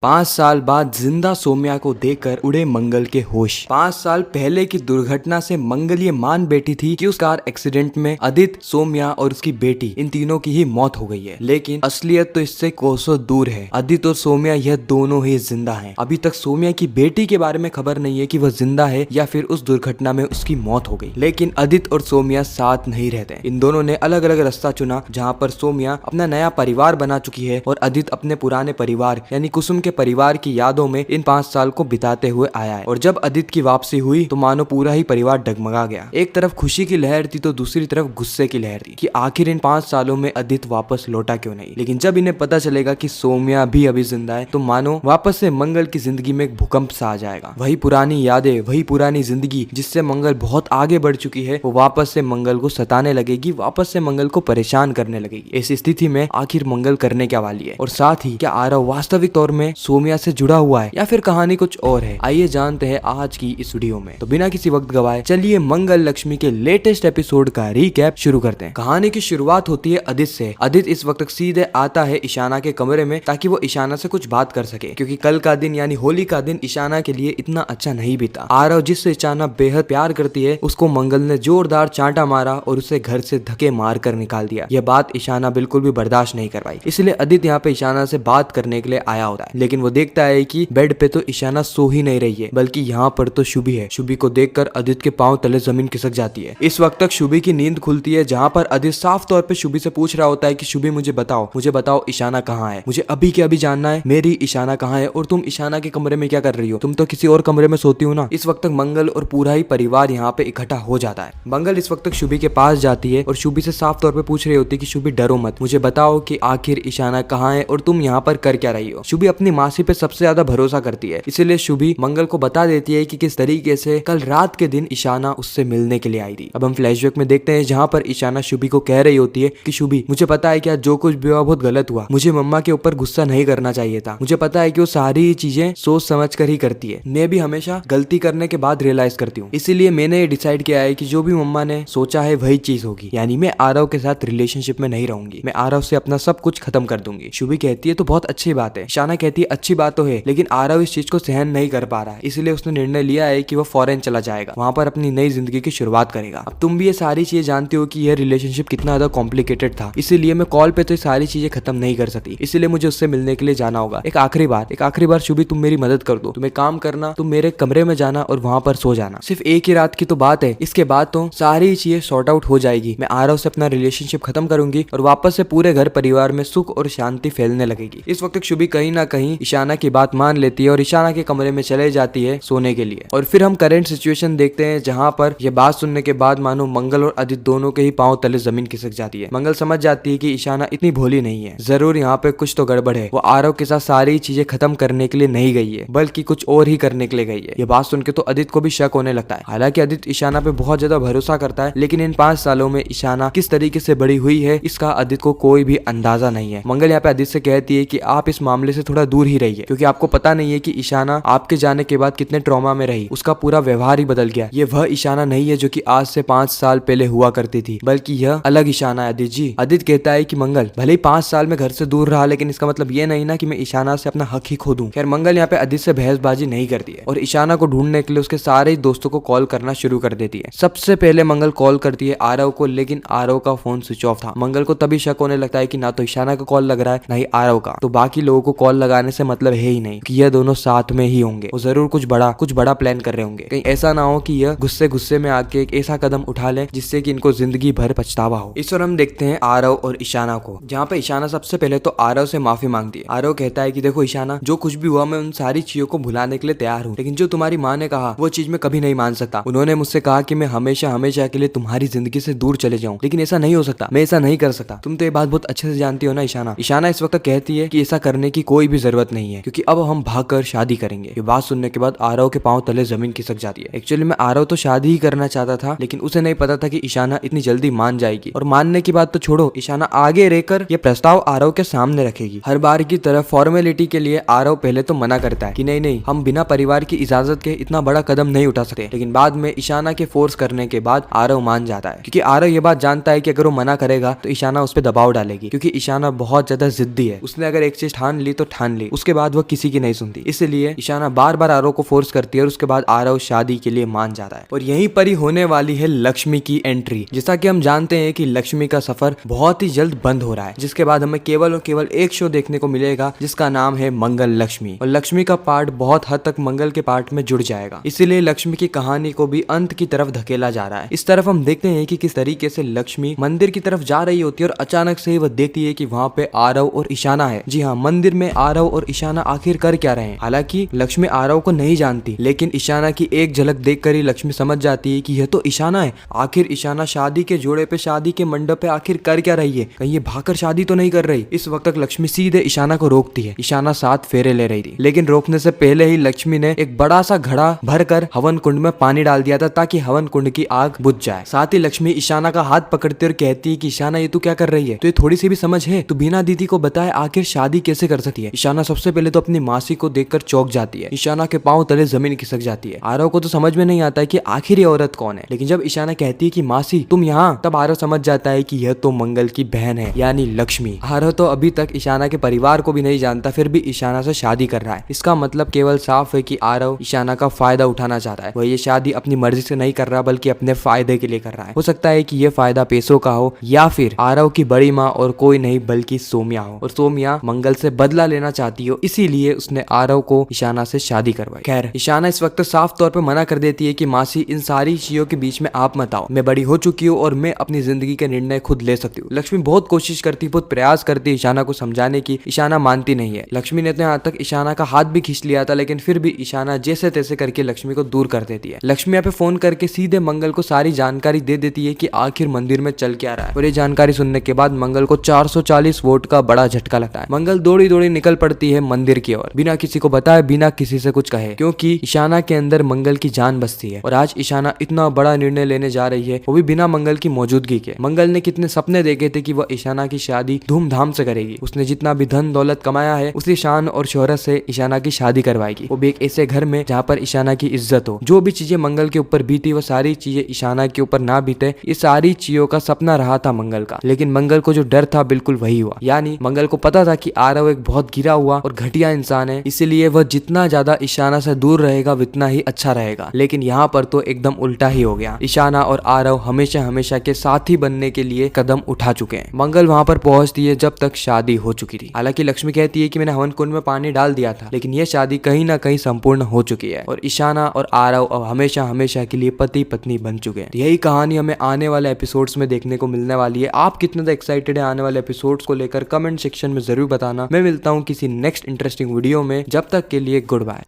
5 साल बाद जिंदा सोम्या को देखकर उड़े मंगल के होश। 5 साल पहले की दुर्घटना से मंगल ये मान बैठी थी कि उस कार एक्सीडेंट में आदित्य, सोम्या और उसकी बेटी इन तीनों की ही मौत हो गई है, लेकिन असलियत तो इससे कोसों दूर है। आदित्य और सोम्या यह दोनों ही जिंदा हैं। अभी तक सोम्या की बेटी के बारे में खबर नहीं है कि वह जिंदा है या फिर उस दुर्घटना में उसकी मौत हो गई, लेकिन आदित्य और सोम्या साथ नहीं रहते। इन दोनों ने अलग अलग रास्ता चुना, जहाँ पर सोम्या अपना नया परिवार बना चुकी है और आदित्य अपने पुराने परिवार यानी कुसुम के परिवार की यादों में इन 5 साल को बिताते हुए आया है। और जब आदित्य की वापसी हुई तो मानो पूरा ही परिवार डगमगा गया। एक तरफ खुशी की लहर थी तो दूसरी तरफ गुस्से की लहर थी कि आखिर इन 5 सालों में आदित्य वापस लौटा क्यों नहीं। लेकिन जब इन्हें पता चलेगा कि सोम्या भी अभी जिंदा है तो मानो वापस से मंगल की जिंदगी में एक भूकंप सा आ जाएगा। वही पुरानी यादें, वही पुरानी जिंदगी जिससे मंगल बहुत आगे बढ़ चुकी है, वो वापस से मंगल को सताने लगेगी, वापस से मंगल को परेशान करने लगेगी। इस स्थिति में आखिर मंगल करने क्या वाली है और साथ ही क्या आरव वास्तविक तौर में सोम्या से जुड़ा हुआ है या फिर कहानी कुछ और है। आइए जानते हैं आज की इस वीडियो में। तो बिना किसी वक्त गवाए चलिए मंगल लक्ष्मी के लेटेस्ट एपिसोड का रीकैप शुरू करते हैं। कहानी की शुरुआत होती है आदित्य से। आदित्य इस वक्त सीधे आता है ईशाना के कमरे में ताकि वो ईशाना से कुछ बात कर सके, क्योंकि कल का दिन यानी होली का दिन ईशाना के लिए इतना अच्छा नहीं बीता। आरव जिससे ईशाना बेहद प्यार करती है उसको मंगल ने जोरदार चांटा मारा और उसे घर से धक्के मार कर निकाल दिया। यह बात ईशाना बिल्कुल भी बर्दाश्त नहीं कर पाई, इसलिए आदित्य यहाँ पे ईशाना से बात करने के लिए आया होता है। लेकिन वो देखता है कि बेड पे तो ईशाना सो ही नहीं रही है, बल्कि यहाँ पर तो शुभी है। शुभी को देखकर आदित्य के पांव तले जमीन खिसक जाती है। इस वक्त तक शुभी की नींद खुलती है, जहाँ पर आदित्य साफ तौर पे शुभी से पूछ रहा होता है कि शुभी मुझे बताओ ईशाना कहाँ है, मुझे अभी के अभी जानना है मेरी ईशाना कहाँ है और तुम ईशाना के कमरे में क्या कर रही हो, तुम तो किसी और कमरे में सोती हो ना। इस वक्त तक मंगल और पूरा ही परिवार यहाँ पे इकट्ठा हो जाता है। मंगल इस वक्त तक शुभी के पास जाती है और शुभी से साफ तौर पे पूछ रही होती है कि शुभी डरो मत, मुझे बताओ कि आखिर ईशाना कहाँ है और तुम यहाँ पर कर क्या रही हो। शुभी अपनी मासी पे सबसे ज्यादा भरोसा करती है, इसीलिए शुभी मंगल को बता देती है कि किस तरीके से कल रात के दिन ईशाना उससे मिलने के लिए आई थी। अब हम फ्लैशबैक में देखते हैं जहाँ पर ईशाना शुभी को कह रही होती है कि शुभी मुझे पता है क्या जो कुछ भी हुआ बहुत गलत हुआ, मुझे मम्मा के ऊपर गुस्सा नहीं करना चाहिए था, मुझे पता है कि वो सारी चीजें सोच समझ कर ही करती है, मैं भी हमेशा गलती करने के बाद रियलाइज करती हूँ, इसीलिए मैंने ये डिसाइड किया है कि जो भी मम्मा ने सोचा है वही चीज होगी, यानी मैं आरव के साथ रिलेशनशिप में नहीं रहूंगी, मैं आरव से अपना सब कुछ खत्म कर दूंगी। शुभी कहती है तो बहुत अच्छी बात है। ईशाना कहती है अच्छी बात तो है, लेकिन आरव इस चीज को सहन नहीं कर पा रहा है, इसलिए उसने निर्णय लिया है कि वो फॉरेन चला जाएगा, वहां पर अपनी नई जिंदगी की शुरुआत करेगा। अब तुम भी ये सारी चीजें जानती हो कि यह रिलेशनशिप कितना ज्यादा कॉम्प्लिकेटेड था, इसीलिए मैं कॉल पे तो सारी चीजें खत्म नहीं कर सकती, इसीलिए मुझे उससे मिलने के लिए जाना होगा। एक आखिरी बार शुभी तुम मेरी मदद कर दो, तुम एक काम करना, तुम मेरे कमरे में जाना और वहां पर सो जाना। सिर्फ एक ही रात की तो बात है, इसके बाद तो सारी चीजें सॉर्ट आउट हो जाएगी। मैं आरव से अपना रिलेशनशिप खत्म करूंगी और वापस से पूरे घर परिवार में सुख और शांति फैलने लगेगी। इस वक्त शुभी कहीं ना कहीं ईशाना की बात मान लेती है और ईशाना के कमरे में चले जाती है सोने के लिए। और फिर हम करंट सिचुएशन देखते हैं जहाँ पर यह बात सुनने के बाद मानो मंगल और आदित्य दोनों के ही पांव तले जमीन खिसक जाती है। मंगल समझ जाती है कि ईशाना इतनी भोली नहीं है, जरूर यहाँ पे कुछ तो गड़बड़ है। वो आरव के साथ सारी चीजें खत्म करने के लिए नहीं गई है, बल्कि कुछ और ही करने के लिए गई है। ये बात सुन के तो आदित्य को भी शक होने लगता है। हालांकि आदित्य ईशाना पे बहुत ज्यादा भरोसा करता है, लेकिन इन 5 सालों में ईशाना किस तरीके से बड़ी हुई है इसका आदित्य को कोई भी अंदाजा नहीं है। मंगल यहाँ पे आदित्य से कहती है कि आप इस मामले से थोड़ा दूर ही रहिए, क्योंकि आपको पता नहीं है कि ईशाना आपके जाने के बाद कितने ट्रॉमा में रही, उसका पूरा व्यवहार ही बदल गया। ये वह ईशाना नहीं है जो कि आज से 5 साल पहले हुआ करती थी, बल्कि यह अलग ईशाना है आदित्य जी। आदित्य कहता है कि मंगल भले ही 5 साल में घर से दूर रहा, लेकिन इसका मतलब ये नहीं ना कि मैं ईशाना से अपना हक ही खो दूं। खैर मंगल यहाँ पे आदित्य से बहसबाजी नहीं करती है और ईशाना को ढूंढने के लिए उसके सारे दोस्तों को कॉल करना शुरू कर देती है। सबसे पहले मंगल कॉल करती है आरव को, लेकिन आरव का फोन स्विच ऑफ था। मंगल को तभी शक होने लगता है कि ना तो ईशाना का कॉल लग रहा है ना ही आरव का, तो बाकी लोगों को कॉल लगाने से मतलब है ही नहीं कि यह दोनों साथ में ही होंगे। वो जरूर कुछ बड़ा प्लान कर रहे होंगे। कहीं ऐसा ना हो कि यह गुस्से में आके एक ऐसा कदम उठा ले जिससे कि इनको जिंदगी भर पछतावा हो। इस और हम देखते हैं आरव और ईशाना को, जहाँ पे ईशाना सबसे पहले तो आरव से माफी मांगती है। आरव कहता है कि देखो ईशाना, जो कुछ भी हुआ मैं उन सारी चीजों को भुलाने के लिए तैयार हूँ, लेकिन जो तुम्हारी माँ ने कहा वो चीज मैं कभी नहीं मान सकता। उन्होंने मुझसे कहा कि मैं हमेशा के लिए तुम्हारी जिंदगी से दूर चले जाऊँ, लेकिन ऐसा नहीं हो सकता, मैं ऐसा नहीं कर सकता। तुम तो ये बात बहुत अच्छे से जानती हो ना ईशाना। ईशाना इस वक्त कहती है कि ऐसा करने की कोई भी जरूरत नहीं है, क्योंकि अब हम भागकर शादी करेंगे। ये बात सुनने के बाद आरव के पांव तले जमीन खिसक जाती है। एक्चुअली में आरव तो शादी ही करना चाहता था, लेकिन उसे नहीं पता था कि ईशाना इतनी जल्दी मान जाएगी। और मानने की बात तो छोड़ो, ईशाना आगे रहकर ये प्रस्ताव आरव के सामने रखेगी। हर बार की तरह फॉर्मेलिटी के लिए आरव पहले तो मना करता है कि नहीं हम बिना परिवार की इजाजत के इतना बड़ा कदम नहीं उठा सकते, लेकिन बाद में ईशाना के फोर्स करने के बाद आरव मान जाता है, क्योंकि आरव ये बात जानता है कि अगर वो मना करेगा तो ईशाना उस पर दबाव डालेगी, क्योंकि ईशाना बहुत ज्यादा जिद्दी है। उसने अगर एक चीज ठान ली तो ठान ली, उसके बाद वह किसी की नहीं सुनती। इसलिए ईशाना बार बार आरव को फोर्स करती है और उसके बाद आरव शादी के लिए मान जाता है। और यहीं पर ही होने वाली है लक्ष्मी की एंट्री। जैसा कि हम जानते हैं कि लक्ष्मी का सफर बहुत ही जल्द बंद हो रहा है, जिसके बाद हमें केवल और केवल एक शो देखने को मिलेगा जिसका नाम है मंगल लक्ष्मी। और लक्ष्मी का पार्ट बहुत हद तक मंगल के पार्ट में जुड़ जाएगा, इसीलिए लक्ष्मी की कहानी को भी अंत की तरफ धकेला जा रहा है। इस तरफ हम देखते हैं कि किस तरीके से लक्ष्मी मंदिर की तरफ जा रही होती है और अचानक से वह देखती है कि वहाँ पे आरव और ईशाना है। जी हाँ, मंदिर में आरव और ईशाना आखिर कर क्या रहे हैं। हालांकि लक्ष्मी आरव को नहीं जानती, लेकिन ईशाना की एक झलक देखकर ही लक्ष्मी समझ जाती है कि यह तो ईशाना है। आखिर ईशाना शादी के जोड़े पे, शादी के मंडप पे आखिर कर क्या रही है, कहीं ये भागकर शादी तो नहीं कर रही। इस वक्त तक लक्ष्मी सीधे ईशाना को रोकती है। ईशाना 7 फेरे ले रही थी, लेकिन रोकने से पहले ही लक्ष्मी ने एक बड़ा सा घड़ा भरकर हवन कुंड में पानी डाल दिया था ताकि हवन कुंड की आग बुझ जाए। साथ ही लक्ष्मी ईशाना का हाथ पकड़ती और कहती है कि ईशाना, ये तू क्या कर रही है, तो ये थोड़ी सी भी समझ है, तू बिना दीदी को बताए आखिर शादी कैसे कर सकती है। ईशाना सबसे पहले तो अपनी मासी को देखकर चौंक जाती है। ईशाना के पांव तले जमीन खिसक जाती है। आरव को तो समझ में नहीं आता है कि आखिर ये औरत कौन है, लेकिन जब ईशाना कहती है कि मासी तुम यहाँ, तब आरव समझ जाता है कि यह तो मंगल की बहन है, यानी लक्ष्मी। आरव तो अभी तक ईशाना के परिवार को भी नहीं जानता, फिर भी ईशाना से शादी कर रहा है। इसका मतलब केवल साफ है कि आरव ईशाना का फायदा उठाना चाहता है। वह ये शादी अपनी मर्जी से नहीं कर रहा, बल्कि अपने फायदे के लिए कर रहा है। हो सकता है कि यह फायदा पैसों का हो, या फिर आरव की बड़ी माँ और कोई नहीं बल्कि सोम्या हो, और सोम्या मंगल से बदला लेना चाहती हो, इसीलिए उसने आरव को ईशाना से शादी करवाई। खैर, ईशाना इस वक्त साफ तौर पे मना कर देती है कि मासी, इन सारी चीजों के बीच में आप मत आओ, मैं बड़ी हो चुकी हूँ और मैं अपनी जिंदगी के निर्णय खुद ले सकती हूँ। लक्ष्मी बहुत कोशिश करती, बहुत प्रयास करती है ईशाना को समझाने की। ईशाना मानती नहीं है। लक्ष्मी ने तो यहाँ तक ईशाना का हाथ भी खींच लिया था, लेकिन फिर भी ईशाना जैसे तैसे करके लक्ष्मी को दूर कर देती है। लक्ष्मी यहाँ पे फोन करके सीधे मंगल को सारी जानकारी दे देती है कि आखिर मंदिर में चल क्या रहा है। और ये जानकारी सुनने के बाद मंगल को 440 वोट का बड़ा झटका लगता है। मंगल दौड़ी दौड़ी निकल पड़ती है मंदिर की ओर, बिना किसी को बताए, बिना किसी से कुछ कहे, क्योंकि ईशाना के अंदर मंगल की जान बसती है। और आज ईशाना इतना बड़ा निर्णय लेने जा रही है, वो भी बिना मंगल की मौजूदगी के। मंगल ने कितने सपने देखे थे कि वह ईशाना की शादी धूमधाम से करेगी। उसने जितना भी धन दौलत कमाया है, उसी शान और शोहरत से ईशाना की शादी करवाएगी, वो भी एक ऐसे घर में जहाँ पर ईशाना की इज्जत हो। जो भी चीजें मंगल के ऊपर बीती, वो सारी चीजें ईशाना के ऊपर ना बीते, ये सारी चीजों का सपना रहा था मंगल का। लेकिन मंगल को जो डर था बिल्कुल वही हुआ। यानी मंगल को पता था कि आरव एक बहुत गिरा हुआ और घटिया इंसान है, इसीलिए वह जितना ज्यादा ईशाना से दूर रहेगा उतना ही अच्छा रहेगा। लेकिन यहाँ पर तो एकदम उल्टा ही हो गया। ईशाना और आरव हमेशा हमेशा के साथी बनने के लिए कदम उठा चुके हैं। मंगल वहाँ पर पहुंचती है जब तक शादी हो चुकी थी। हालांकि लक्ष्मी कहती है कि मैंने हवन कुंड में पानी डाल दिया था, लेकिन यह शादी कहीं ना कहीं संपूर्ण हो चुकी है और ईशाना और आरव अब हमेशा हमेशा के लिए पति पत्नी बन चुके हैं। यही कहानी हमें आने वाले एपिसोड्स में देखने को मिलने वाली है। आप कितने एक्साइटेड है आने वाले एपिसोड्स को लेकर, कमेंट सेक्शन में जरूर बताना। मैं मिलता हूँ किसी नेक्स्ट इंटरेस्टिंग वीडियो में। जब तक के लिए गुड बाय।